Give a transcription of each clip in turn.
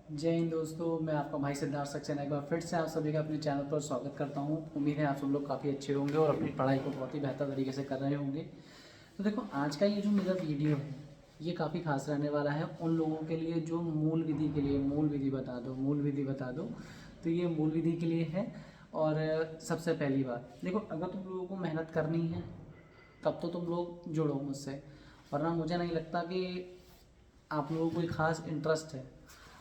जय हिंद दोस्तों, मैं आपका भाई सिद्धार्थ सक्सेना एक बार फिर से आप सभी का अपने चैनल पर स्वागत करता हूं। उम्मीद है आप सब लोग काफ़ी अच्छे होंगे और अपनी पढ़ाई को बहुत ही बेहतर तरीके से कर रहे होंगे। तो देखो, आज का ये जो मेरा वीडियो है ये काफ़ी खास रहने वाला है उन लोगों के लिए जो मूल विधि के लिए मूल विधि बता दो, मूल विधि बता दो। तो ये मूल विधि के लिए है। और सबसे पहली बात देखो, अगर तुम लोगों को मेहनत करनी है तब तो तुम लोग जुड़ो मुझसे, वरना मुझे नहीं लगता कि आप लोगों को कोई ख़ास इंटरेस्ट है।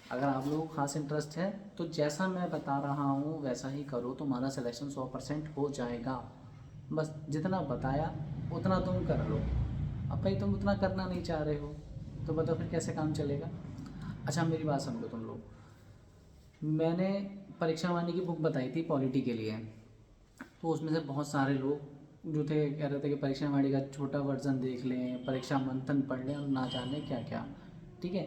अगर आप लोगों को ख़ास इंटरेस्ट है तो जैसा मैं बता रहा हूँ वैसा ही करो, तुम्हारा सिलेक्शन 100% हो जाएगा। बस जितना बताया उतना तुम कर लो। अब भाई तुम उतना करना नहीं चाह रहे हो तो बताओ फिर कैसे काम चलेगा। अच्छा, मेरी बात समझो तुम लोग। मैंने परीक्षा वाणी की बुक बताई थी पॉलिटी के लिए, तो उसमें से बहुत सारे लोग जो थे कह रहे थे कि परीक्षा वाणी का छोटा वर्जन देख लें, परीक्षा मंथन पढ़ लें और ना जाने क्या क्या। ठीक है,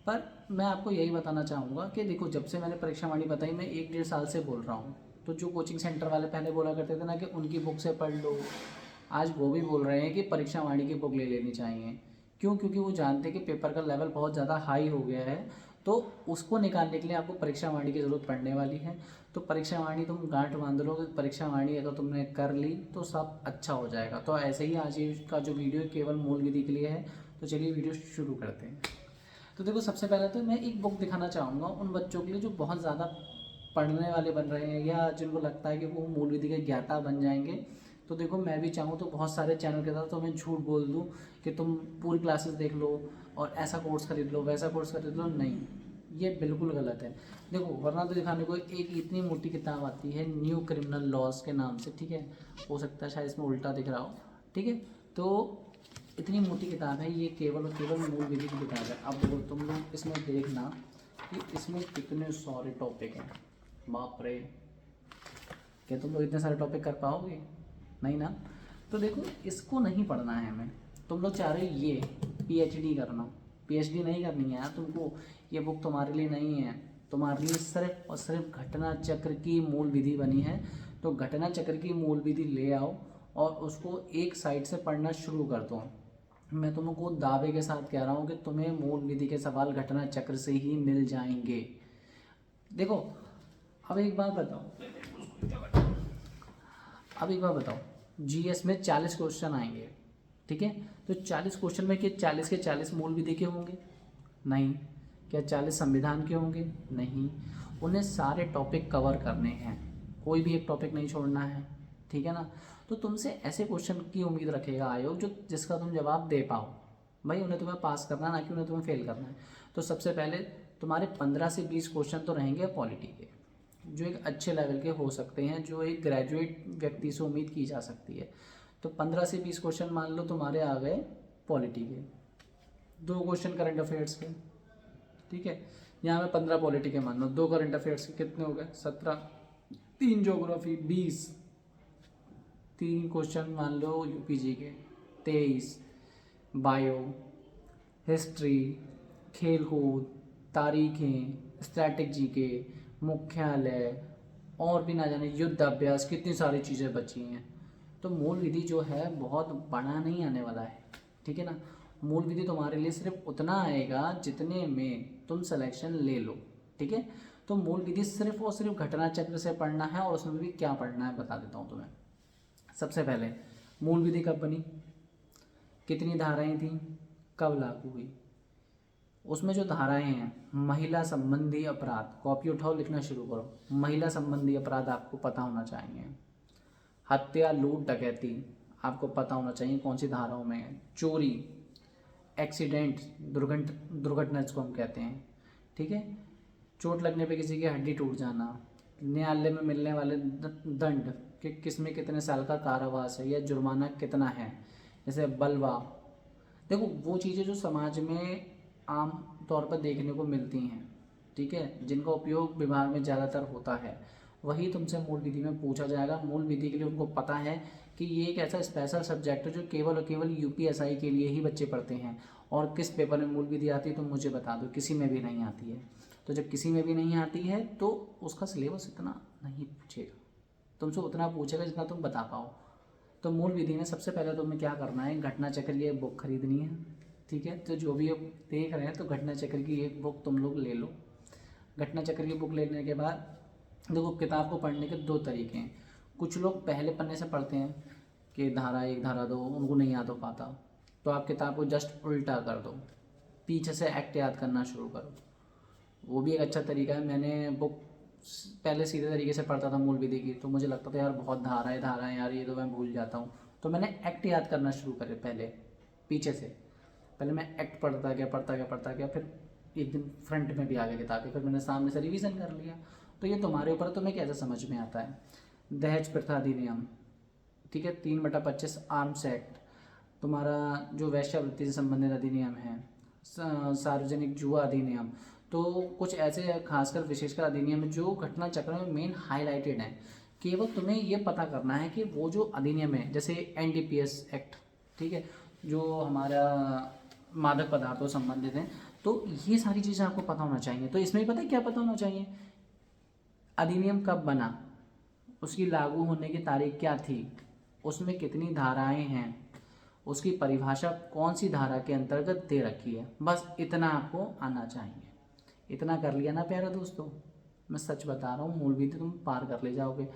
पर मैं आपको यही बताना चाहूँगा कि देखो, जब से मैंने परीक्षा वाणी बताई मैं 1 डेढ़ साल से बोल रहा हूँ। तो जो कोचिंग सेंटर वाले पहले बोला करते थे ना कि उनकी बुक से पढ़ लो, आज वो भी बोल रहे हैं कि परीक्षा वाणी की बुक ले लेनी चाहिए। क्यों? क्योंकि वो जानते हैं कि पेपर का लेवल बहुत ज़्यादा हाई हो गया है। तो उसको निकालने के लिए आपको परीक्षा वाणी की ज़रूरत पड़ने वाली है। तो परीक्षा वाणी तुम गांठ बांध लो कि परीक्षा वाणी अगर तुमने कर ली तो सब अच्छा हो जाएगा। तो ऐसे ही आज का जो वीडियो केवल मूल विधि के लिए है। तो चलिए वीडियो शुरू करते हैं। तो देखो, सबसे पहले तो मैं एक बुक दिखाना चाहूँगा उन बच्चों के लिए जो बहुत ज़्यादा पढ़ने वाले बन रहे हैं या जिनको लगता है कि वो मूल विधि के ज्ञाता बन जाएंगे। तो देखो, मैं भी चाहूँ तो बहुत सारे चैनल के साथ तो मैं झूठ बोल दूँ कि तुम पूरी क्लासेस देख लो और ऐसा कोर्स खरीद लो, वैसा कोर्स खरीद लो। नहीं, ये बिल्कुल गलत है। देखो, वरना तो दिखाने को एक इतनी मोटी किताब आती है न्यू क्रिमिनल लॉज के नाम से। ठीक है, हो सकता है शायद इसमें उल्टा दिख रहा हो। ठीक है, तो इतनी मोटी किताब है ये, केवल और केवल मूल विधि की किताब है। अब देखो तुम लोग इसमें देखना कि इसमें कितने सारे टॉपिक हैं। बाप रे, क्या तुम लोग इतने सारे टॉपिक कर पाओगे? नहीं ना। तो देखो, इसको नहीं पढ़ना है हमें। तुम लोग चाह रहे हो ये पीएचडी करना, पीएचडी नहीं करनी है यार तुमको। ये बुक तुम्हारे लिए नहीं है। तुम्हारे लिए सिर्फ और सिर्फ घटना चक्र की मूल विधि बनी है। तो घटना चक्र की मूल विधि ले आओ और उसको एक साइड से पढ़ना शुरू कर दो। मैं तुमको दावे के साथ कह रहा हूँ कि तुम्हें मूल विधि के सवाल घटना चक्र से ही मिल जाएंगे। देखो, अब एक बात बताओ, अब एक बार बताओ, जीएस में 40 क्वेश्चन आएंगे। ठीक है, तो 40 क्वेश्चन में क्या 40 के 40 मूल विधि के होंगे? नहीं। क्या 40 संविधान के होंगे? नहीं। उन्हें सारे टॉपिक कवर करने हैं, कोई भी एक टॉपिक नहीं छोड़ना है। ठीक है ना। तो तुमसे ऐसे क्वेश्चन की उम्मीद रखेगा आयोग जो जिसका तुम जवाब दे पाओ। भाई उन्हें तुम्हें पास करना, ना कि उन्हें तुम्हें फेल करना है। तो सबसे पहले तुम्हारे 15 से 20 क्वेश्चन तो रहेंगे पॉलिटी के, जो एक अच्छे लेवल के हो सकते हैं, जो एक ग्रेजुएट व्यक्ति से उम्मीद की जा सकती है। तो 15 से 20 क्वेश्चन मान लो तुम्हारे आ गए पॉलिटी के, 2 क्वेश्चन करंट अफेयर्स के। ठीक है, यहाँ पे 15 पॉलिटी के मान लो, 2 करंट अफेयर्स के कितने हो गए? 17। 3 ज्योग्राफी 20, 3 क्वेश्चन मान लो यूपीजी के 23, बायो, हिस्ट्री, खेल कूद, तारीखें, स्टैटिक जीके, मुख्यालय, और भी ना जाने युद्ध अभ्यास, कितनी सारी चीज़ें बची हैं। तो मूल विधि जो है बहुत बड़ा नहीं आने वाला है। ठीक है ना। मूल विधि तुम्हारे लिए सिर्फ उतना आएगा जितने में तुम सिलेक्शन ले लो। ठीक है, तो मूल विधि सिर्फ और सिर्फ घटना चक्र से पढ़ना है। और उसमें भी क्या पढ़ना है बता देता हूँ तुम्हें। सबसे पहले, मूल विधि कब बनी, कितनी धाराएं थी, कब लागू हुई। उसमें जो धाराएं हैं, महिला संबंधी अपराध, कॉपी उठाओ लिखना शुरू करो। महिला संबंधी अपराध आपको पता होना चाहिए। हत्या, लूट, डकैती आपको पता होना चाहिए कौन सी धाराओं में है। चोरी, एक्सीडेंट, दुर्घटना जिसको हम कहते हैं। ठीक है, चोट लगने पे किसी की हड्डी टूट जाना, न्यायालय में मिलने वाले दंड कि किसमें कितने साल का कारावास है या जुर्माना कितना है, जैसे बलवा। देखो, वो चीज़ें जो समाज में आम तौर पर देखने को मिलती हैं, ठीक है, जिनका उपयोग विभाग में ज़्यादातर होता है, वही तुमसे मूल विधि में पूछा जाएगा। मूल विधि के लिए उनको पता है कि ये एक ऐसा स्पेशल सब्जेक्ट है जो केवल और केवल यूपीएसआई के लिए ही बच्चे पढ़ते हैं। और किस पेपर में मूल विधि आती है तुम मुझे बता दो? किसी में भी नहीं आती है। तो जब किसी में भी नहीं आती है तो उसका सिलेबस इतना नहीं पूछेगा, तुमसे उतना पूछेगा जितना तुम बता पाओ। तो मूल विधि में सबसे पहले तुम्हें क्या करना है, घटना चक्र की एक बुक खरीदनी है। ठीक है, तो जो भी अब देख रहे हैं तो घटना चक्र की एक बुक तुम लोग ले लो। घटना चक्र की बुक लेने के बाद देखो, किताब को पढ़ने के दो तरीके हैं। कुछ लोग पहले पन्ने से पढ़ते हैं कि धारा 1 धारा 2 उनको नहीं याद हो पाता, तो आप किताब को जस्ट उल्टा कर दो, पीछे से एक्ट याद करना शुरू करो। वो भी एक अच्छा तरीका है। मैंने बुक पहले सीधे तरीके से पढ़ता था मूल विधि की, तो मुझे लगता था यार बहुत धारा है यार, ये तो मैं भूल जाता हूँ। तो मैंने एक्ट याद करना शुरू करे पहले पीछे से। पहले मैं एक्ट पढ़ता गया, फिर एक दिन फ्रंट में भी आ गया किताब के, फिर मैंने सामने से रिवीजन कर लिया। तो ये तुम्हारे ऊपर, तुम्हें कैसे समझ में आता है। दहेज प्रथा अधिनियम, ठीक है, 3/25 आर्म्स एक्ट, तुम्हारा जो वैश्यावृत्ति से संबंधित अधिनियम है, सार्वजनिक जुआ अधिनियम। तो कुछ ऐसे खासकर विशेषकर अधिनियम जो घटना चक्र में मेन हाईलाइटेड हैं। केवल तुम्हें ये पता करना है कि वो जो अधिनियम है, जैसे NDPS एक्ट, ठीक है, जो हमारा मादक पदार्थों से संबंधित है, तो ये सारी चीज़ें आपको पता होना चाहिए। तो इसमें पता है क्या पता होना चाहिए, अधिनियम कब बना, उसकी लागू होने की तारीख क्या थी, उसमें कितनी धाराएं हैं, उसकी परिभाषा कौन सी धारा के अंतर्गत दे रखी है। बस इतना आपको आना चाहिए। इतना कर लिया ना प्यारे दोस्तों, मैं सच बता रहा हूँ, मूल विधि तुम पार कर ले जाओगे।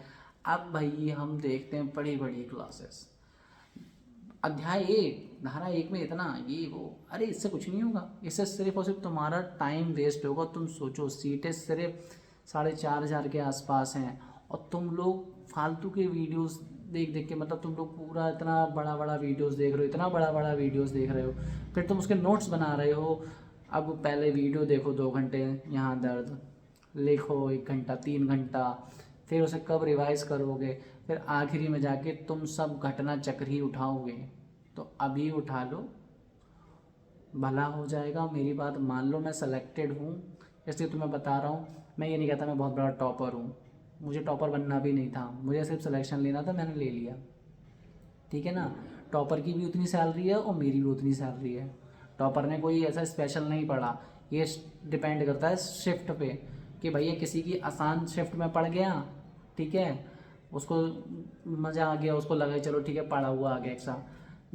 अब भाई हम देखते हैं बड़ी बड़ी क्लासेस, अध्याय 1 धारा 1 में इतना ये वो, अरे इससे कुछ नहीं होगा। इससे सिर्फ और सिर्फ तुम्हारा टाइम वेस्ट होगा। तुम सोचो, सीटें सिर्फ 4,500 के आसपास हैं और तुम लोग फालतू के वीडियोस देख देख के, मतलब तुम लोग पूरा इतना बड़ा बड़ा वीडियोस देख रहे हो, इतना बड़ा बड़ा वीडियोस देख रहे हो, फिर तुम उसके नोट्स बना रहे हो। अब पहले वीडियो देखो 2 घंटे, यहाँ दर्द, लिखो 1 घंटा 3 घंटा, फिर उसे कब रिवाइज करोगे, फिर आखिरी में जाके तुम सब घटना चक्र ही उठाओगे। तो अभी उठा लो, भला हो जाएगा। मेरी बात मान लो, मैं सेलेक्टेड हूँ इसलिए तुम्हें बता रहा हूँ। मैं ये नहीं कहता मैं बहुत बड़ा टॉपर हूँ, मुझे टॉपर बनना भी नहीं था, मुझे सिर्फ सिलेक्शन लेना था, मैंने ले लिया, ठीक है ना। टॉपर की भी उतनी सैलरी है और मेरी भी उतनी सैलरी है। टॉपर ने कोई ऐसा स्पेशल नहीं पढ़ा, ये डिपेंड करता है शिफ्ट पे, कि भैया किसी की आसान शिफ्ट में पढ़ गया, ठीक है, उसको मज़ा आ गया, उसको लगा चलो ठीक है पढ़ा हुआ आ गया एक्स्ट्रा।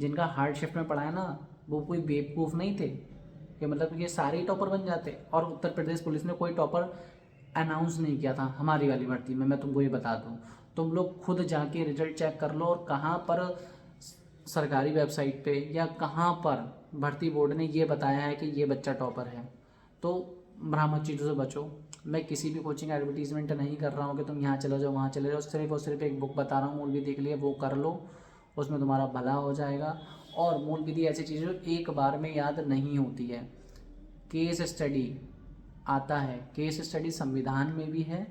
जिनका हार्ड शिफ्ट में पढ़ा है ना, वो कोई बेवकूफ़ नहीं थे कि मतलब ये सारे ही टॉपर बन जाते। और उत्तर प्रदेश पुलिस ने कोई टॉपर अनाउंस नहीं किया था हमारी वाली भर्ती में, मैं तुमको ये बता दूं। तुम लोग खुद जाके रिजल्ट चेक कर लो, और कहाँ पर सरकारी वेबसाइट पे या कहाँ पर भर्ती बोर्ड ने ये बताया है कि ये बच्चा टॉपर है। तो भ्रामक चीज़ों से बचो। मैं किसी भी कोचिंग एडवर्टीजमेंट नहीं कर रहा हूँ कि तुम यहाँ चले जाओ वहाँ चले जाओ, सिर्फ और सिर्फ एक बुक बता रहा हूँ मूल विधि के लिए, वो कर लो, उसमें तुम्हारा भला हो जाएगा। और मूल विधि ऐसी चीज़ जो एक बार में याद नहीं होती है। केस स्टडी आता है, केस स्टडी संविधान में भी है,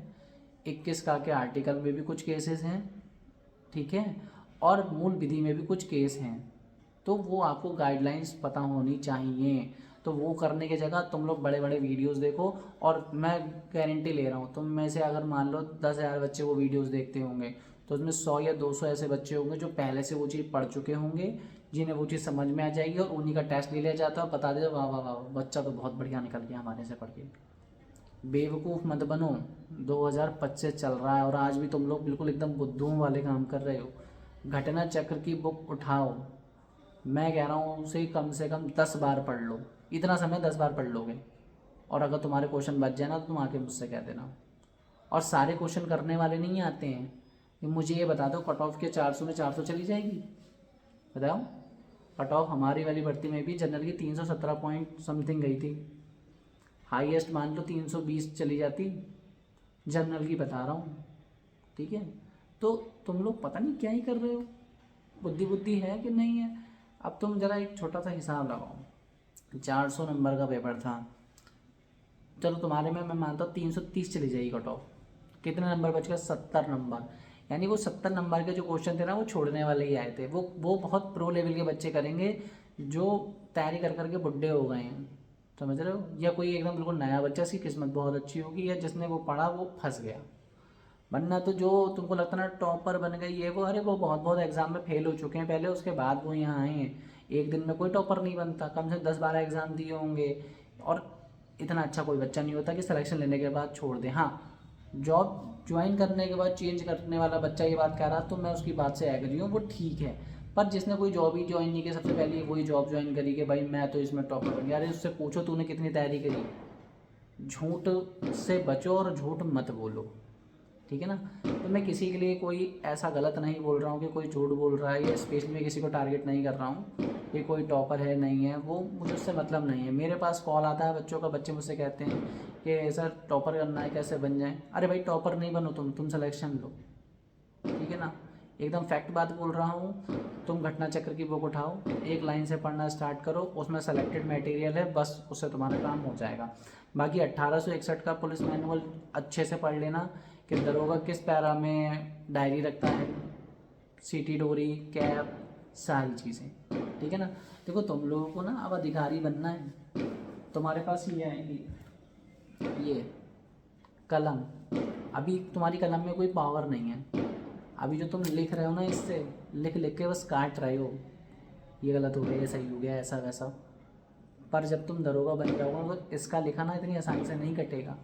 21 का के आर्टिकल में भी कुछ केसेस हैं, ठीक है, और मूल विधि में भी कुछ केस हैं। तो वो आपको गाइडलाइंस पता होनी चाहिए। तो वो करने की जगह तुम लोग बड़े बड़े वीडियोस देखो, और मैं गारंटी ले रहा हूँ तुम में से अगर मान लो 10,000 बच्चे वो वीडियोस देखते होंगे, तो उसमें 100 या 200 ऐसे बच्चे होंगे जो पहले से वो चीज़ पढ़ चुके होंगे, जिन्हें वो चीज़ समझ में आ जाएगी, और उन्हीं का टेस्ट ले लिया जाता है और बता देगा वाह वाह वाह बच्चा तो बहुत बढ़िया निकल गया हमारे से पढ़ के। बेवकूफ़ मत बनो। 2025 चल रहा है और आज भी तुम लोग बिल्कुल एकदम बुद्धुओं वाले काम कर रहे हो। घटना चक्र की बुक उठाओ, मैं कह रहा हूँ उसे कम से कम 10 बार पढ़ लो। इतना समय 10 बार पढ़ लोगे, और अगर तुम्हारे क्वेश्चन बच जाए ना तो तुम आके मुझसे कह देना। और सारे क्वेश्चन करने वाले नहीं आते हैं। मुझे ये बता दो, कट ऑफ के 400 में 400 चली जाएगी? बताओ। कट ऑफ हमारी वाली भर्ती में भी जनरल की 317 पॉइंट समथिंग गई थी, हाईएस्ट मान लो 320 चली जाती, जनरल की बता रहा हूँ, ठीक है। तो तुम लोग पता नहीं क्या ही कर रहे हो, बुद्धि है कि नहीं है। अब तुम ज़रा एक छोटा सा हिसाब लगाओ, 400 नंबर का पेपर था, चलो तुम्हारे में मैं मानता हूँ 330 चली जाएगी कट ऑफ, कितने नंबर बच गए? 70 नंबर। यानी वो 70 नंबर के जो क्वेश्चन थे ना वो छोड़ने वाले ही आए थे। वो बहुत प्रो लेवल के बच्चे करेंगे जो तैयारी कर करके बुढ़े हो गए हैं, समझ रहे हो, या कोई एकदम बिल्कुल नया बच्चा, उसकी किस्मत बहुत अच्छी होगी, या जिसने वो पढ़ा वो फंस गया। वरना तो जो तुमको लगता ना टॉपर बन गई ये वो, अरे वो बहुत एग्जाम में फेल हो चुके हैं पहले, उसके बाद वो यहाँ आए हैं। एक दिन में कोई टॉपर नहीं बनता, कम से कम 10-12 एग्ज़ाम दिए होंगे, और इतना अच्छा कोई बच्चा नहीं होता कि सिलेक्शन लेने के बाद छोड़ दे। हाँ, जॉब ज्वाइन करने के बाद चेंज करने वाला बच्चा ये बात कह रहा तो मैं उसकी बात से एग्री हूँ, वो ठीक है। पर जिसने कोई जॉब ही ज्वाइन नहीं की, सबसे पहले वही जॉब ज्वाइन करी कि भाई मैं तो इसमें टॉपर बन गया। अरे उससे पूछो तूने कितनी तैयारी करी, झूठ से बचो और झूठ मत बोलो, ठीक है ना। तो मैं किसी के लिए कोई ऐसा गलत नहीं बोल रहा हूँ कि कोई झूठ बोल रहा है, या स्पेशली मैं किसी को टारगेट नहीं कर रहा हूँ कि कोई टॉपर है नहीं है, वो मुझे उससे मतलब नहीं है। मेरे पास कॉल आता है बच्चों का, बच्चे मुझसे कहते हैं कि सर टॉपर करना है, कैसे बन जाए। अरे भाई टॉपर नहीं बनो, तुम सिलेक्शन लो, ठीक है ना। एकदम फैक्ट बात बोल रहा हूँ। तुम घटना चक्र की बुक उठाओ, एक लाइन से पढ़ना स्टार्ट करो, उसमें सेलेक्टेड मटेरियल है, बस उससे तुम्हारा काम हो जाएगा। बाकी 1861 का पुलिस मैनुअल अच्छे से पढ़ लेना कि दरोगा किस पैरा में डायरी रखता है, सीटी डोरी, कैब, सारी चीज़ें, ठीक है ना। देखो तुम लोगों को ना अब अधिकारी बनना है। तुम्हारे पास ये आएंगी, ये कलम, अभी तुम्हारी कलम में कोई पावर नहीं है। अभी जो तुम लिख रहे हो ना, इससे लिख लिख के बस काट रहे हो, ये गलत हो गया, ये सही हो गया, ऐसा वैसा। पर जब तुम दरोगा बन जाओगे तो इसका लिखा ना इतनी आसानी से नहीं कटेगा।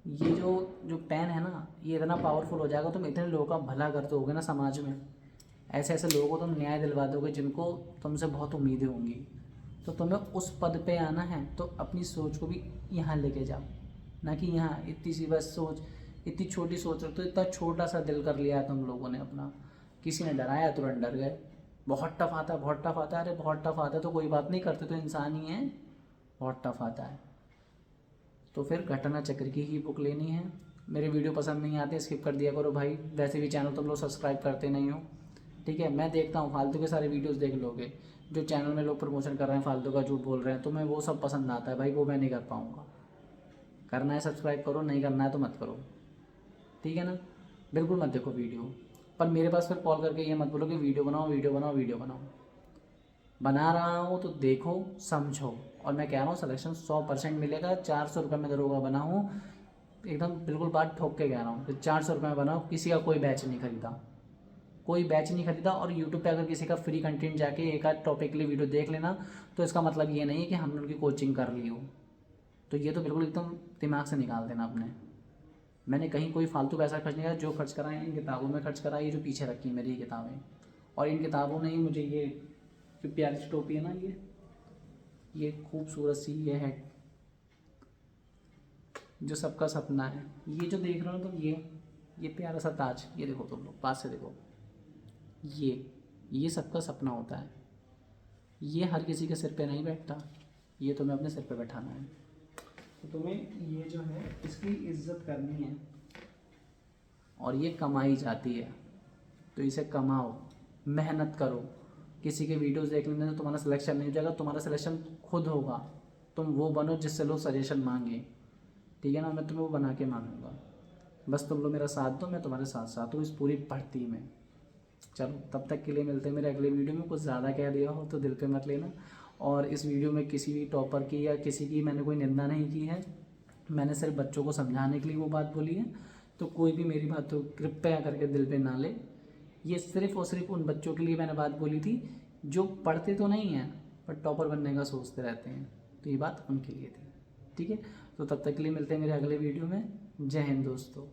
ये जो पेन है ना, ये इतना पावरफुल हो जाएगा, तुम इतने लोगों का भला कर दोगे ना समाज में, ऐसे ऐसे लोगों को तुम न्याय दिलवा दोगे जिनको तुमसे बहुत उम्मीदें होंगी। तो तुम्हें उस पद पे आना है तो अपनी सोच को भी यहाँ लेके जाओ, ना कि यहाँ इतनी सी बस सोच, इतनी छोटी सोच रखते हो। इतना छोटा सा दिल कर लिया है तुम लोगों ने अपना। किसी ने डराया तुरंत डर गए, बहुत टफ आता है, बहुत टफ आता है। अरे बहुत टफ आता है तो कोई बात नहीं, करते तो इंसान ही है, बहुत टफ आता है। तो फिर घटना चक्र की ही बुक लेनी है। मेरे वीडियो पसंद नहीं आते स्किप कर दिया करो भाई, वैसे भी चैनल तुम लोग सब्सक्राइब करते नहीं हो, ठीक है। मैं देखता हूँ फालतू के सारे वीडियोस देख लोगे, जो चैनल में लोग प्रमोशन कर रहे हैं फालतू का झूठ बोल रहे हैं, तो मैं वो सब पसंद आता है भाई, वो मैं नहीं कर पाऊँगा। करना है सब्सक्राइब करो, नहीं करना है तो मत करो, ठीक है ना। बिल्कुल मत देखो वीडियो, पर मेरे पास फिर कॉल करके ये मत बोलो कि वीडियो बनाओ वीडियो बनाओ वीडियो बनाओ। बना रहा हूँ तो देखो समझो, और मैं कह रहा हूँ सिलेक्शन 100% मिलेगा। 400 रुपये में दरोगा बना हूँ, एकदम बिल्कुल बात ठोक के कह रहा हूँ कि 400 रुपये में बना हूँ। किसी का कोई बैच नहीं खरीदा, कोई बैच नहीं खरीदा। और यूट्यूब पे अगर किसी का फ्री कंटेंट जाके एक आध टॉपिक के लिए वीडियो देख लेना, तो इसका मतलब ये नहीं है कि हमने उनकी कोचिंग कर ली हो। तो ये तो बिल्कुल एकदम दिमाग से निकाल देना अपने। मैंने कहीं कोई फालतू पैसा खर्च नहीं किया, जो खर्च करा है इन किताबों में खर्च करा है, ये जो पीछे रखी है मेरी किताबें। और इन किताबों ने ही मुझे ये जो प्यारी सी टोपी है ना, ये खूबसूरत सी ये है जो सबका सपना है, ये जो देख रहे हो तुम, ये प्यारा सा ताज, ये देखो तुम लोग पास से देखो, ये सबका सपना होता है। ये हर किसी के सिर पे नहीं बैठता, ये तुम्हें अपने सिर पे बैठाना है। तो तुम्हें ये जो है इसकी इज्जत करनी है, और ये कमाई जाती है, तो इसे कमाओ, मेहनत करो। किसी के वीडियोस देख लेने से तुम्हारा सिलेक्शन नहीं हो जाएगा, तुम्हारा सिलेक्शन खुद होगा। तुम वो बनो जिससे लोग सजेशन मांगे, ठीक है ना। मैं तुम्हें वो बना के मांगूंगा, बस तुम लोग मेरा साथ दो, मैं तुम्हारे साथ साथ हूँ इस पूरी भर्ती में। चलो तब तक के लिए मिलते हैं मेरे अगले वीडियो में। कुछ ज़्यादा कह दिया हो तो दिल पे मत लेना। और इस वीडियो में किसी भी टॉपर की या किसी की मैंने कोई निंदा नहीं की है, मैंने सिर्फ बच्चों को समझाने के लिए वो बात बोली है। तो कोई भी मेरी बात तो कृपया करके दिल पे ना ले। ये सिर्फ और सिर्फ उन बच्चों के लिए मैंने बात बोली थी जो पढ़ते तो नहीं हैं पर टॉपर बनने का सोचते रहते हैं, तो ये बात उनके लिए थी, ठीक है। तो तब तक के लिए मिलते हैं मेरे अगले वीडियो में। जय हिंद दोस्तों।